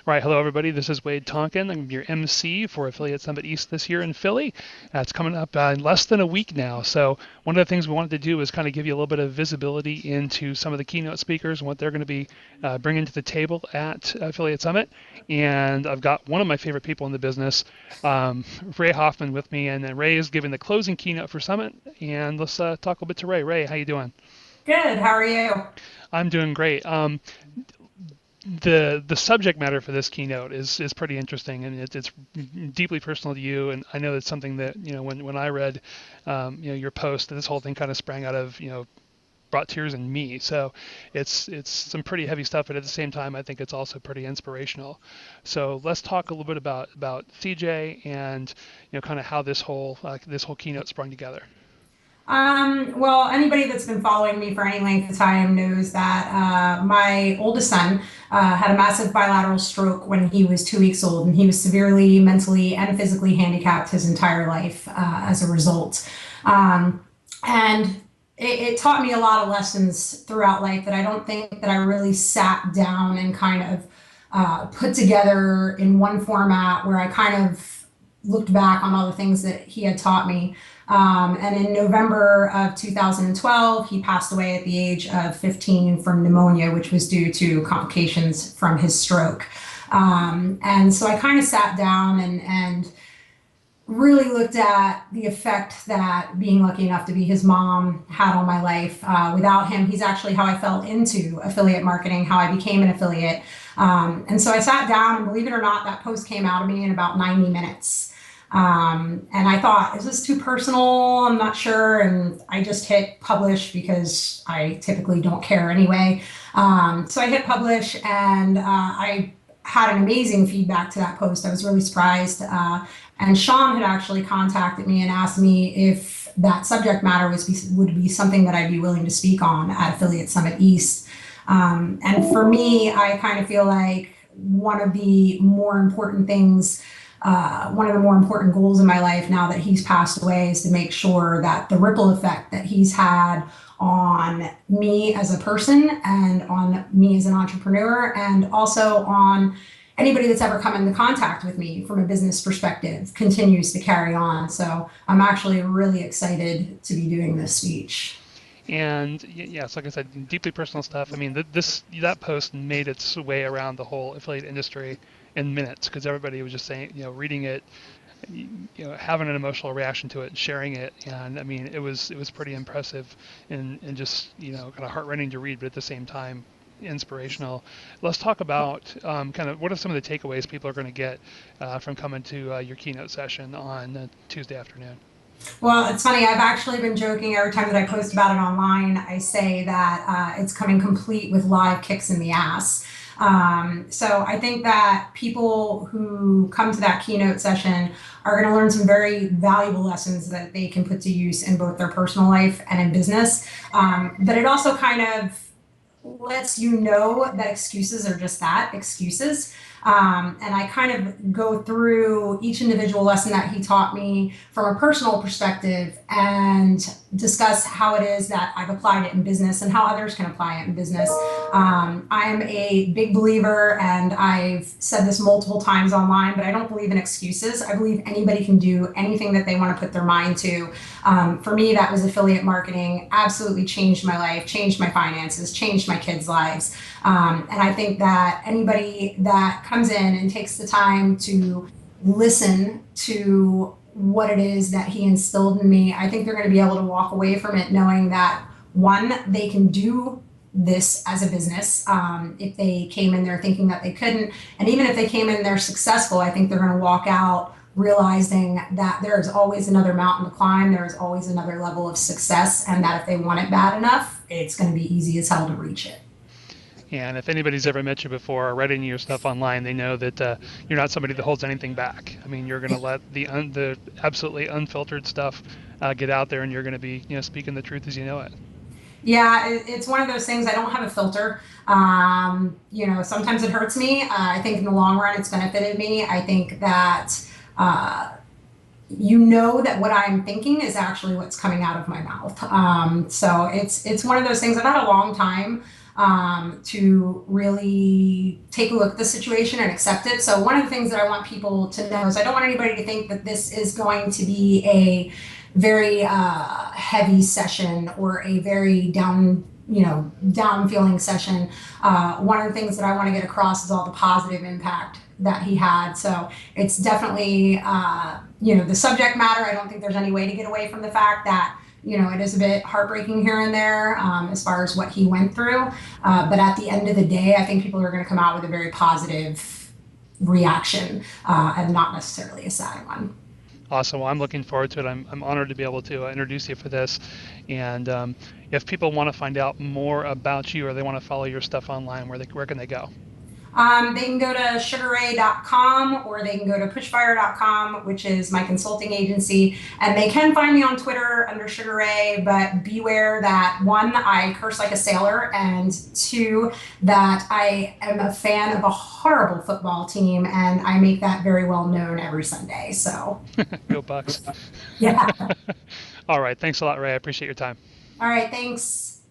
All right, hello everybody. This is Wade Tonkin. I'm your MC for Affiliate Summit East this year in Philly. It's coming up in less than a week now. So one of the things we wanted to do is kind of give you a little bit of visibility into some of the keynote speakers and what they're going to be bringing to the table at Affiliate Summit. And I've got one of my favorite people in the business, Ray Hoffman, with me, and then Ray is giving the closing keynote for Summit. And let's talk a little bit to Ray. Ray, how you doing? Good. How are you? I'm doing great. The subject matter for this keynote is pretty interesting, and it's deeply personal to you. And I know it's something that when I read your post, this whole thing kind of sprang out of brought tears in me. So it's some pretty heavy stuff, but at the same time, I think it's also pretty inspirational. So let's talk a little bit about CJ and kind of how this whole keynote sprung together. Well, anybody that's been following me for any length of time knows that my oldest son had a massive bilateral stroke when he was 2 weeks old, and he was severely mentally and physically handicapped his entire life as a result. And it taught me a lot of lessons throughout life that I don't think that I really sat down and kind of put together in one format where I kind of looked back on all the things that he had taught me. And in November of 2012, he passed away at the age of 15 from pneumonia, which was due to complications from his stroke. And so I kind of sat down and really looked at the effect that being lucky enough to be his mom had on my life. Without him, he's actually how I fell into affiliate marketing, how I became an affiliate. And so I sat down, and believe it or not, that post came out of me in about 90 minutes. And I thought, is this too personal? I'm not sure. And I just hit publish because I typically don't care anyway. So I hit publish, and I had an amazing feedback to that post. I was really surprised. And Sean had actually contacted me and asked me if that subject matter would be something that I'd be willing to speak on at Affiliate Summit East. And for me, I kind of feel like one of the more important things, one of the more important goals in my life now that he's passed away, is to make sure that the ripple effect that he's had on me as a person and on me as an entrepreneur, and also on anybody that's ever come into contact with me from a business perspective, continues to carry on. So I'm actually really excited to be doing this speech. And yes, like I said, deeply personal stuff. I mean, that post made its way around the whole affiliate industry in minutes because everybody was just saying, reading it, having an emotional reaction to it, and sharing it. And I mean, it was pretty impressive and just kind of heartrending to read, but at the same time inspirational. Let's talk about kind of what are some of the takeaways people are going to get from coming to your keynote session on Tuesday afternoon. Well, it's funny. I've actually been joking every time that I post about it online. I say that it's coming complete with live kicks in the ass. So I think that people who come to that keynote session are going to learn some very valuable lessons that they can put to use in both their personal life and in business. But it also kind of lets you know that excuses are just that, excuses. And I kind of go through each individual lesson that he taught me from a personal perspective and discuss how it is that I've applied it in business and how others can apply it in business. I'm a big believer, and I've said this multiple times online, but I don't believe in excuses. I believe anybody can do anything that they want to put their mind to. For me, that was affiliate marketing. Absolutely changed my life, changed my finances, changed my kids' lives. And I think that anybody that comes in and takes the time to listen to what it is that he instilled in me, I think they're going to be able to walk away from it knowing that, one, they can do this as a business. If they came in there thinking that they couldn't, and even if they came in there successful, I think they're going to walk out realizing that there is always another mountain to climb, there is always another level of success, and that if they want it bad enough, it's going to be easy as hell to reach it. And if anybody's ever met you before or read any of your stuff online, they know that you're not somebody that holds anything back. I mean, you're going to let the absolutely unfiltered stuff get out there, and you're going to be speaking the truth as you know it. Yeah, it's one of those things. I don't have a filter. Sometimes it hurts me. I think in the long run, it's benefited me. I think that uh, that what I'm thinking is actually what's coming out of my mouth. So it's one of those things. I've had a long time to really take a look at the situation and accept it. So one of the things that I want people to know is I don't want anybody to think that this is going to be a very heavy session or a very down feeling session. One of the things that I want to get across is all the positive impact that he had. So it's definitely, the subject matter. I don't think there's any way to get away from the fact that, it is a bit heartbreaking here and there as far as what he went through. But at the end of the day, I think people are going to come out with a very positive reaction and not necessarily a sad one. Awesome. Well, I'm looking forward to it. I'm honored to be able to introduce you for this. And if people want to find out more about you or they want to follow your stuff online, where can they go? They can go to SugarRae.com or they can go to pushfire.com, which is my consulting agency. And they can find me on Twitter under SugarRae, but beware that one, I curse like a sailor, and two, that I am a fan of a horrible football team, and I make that very well known every Sunday. So, Go Bucks. yeah. All right. Thanks a lot, Ray. I appreciate your time. All right. Thanks.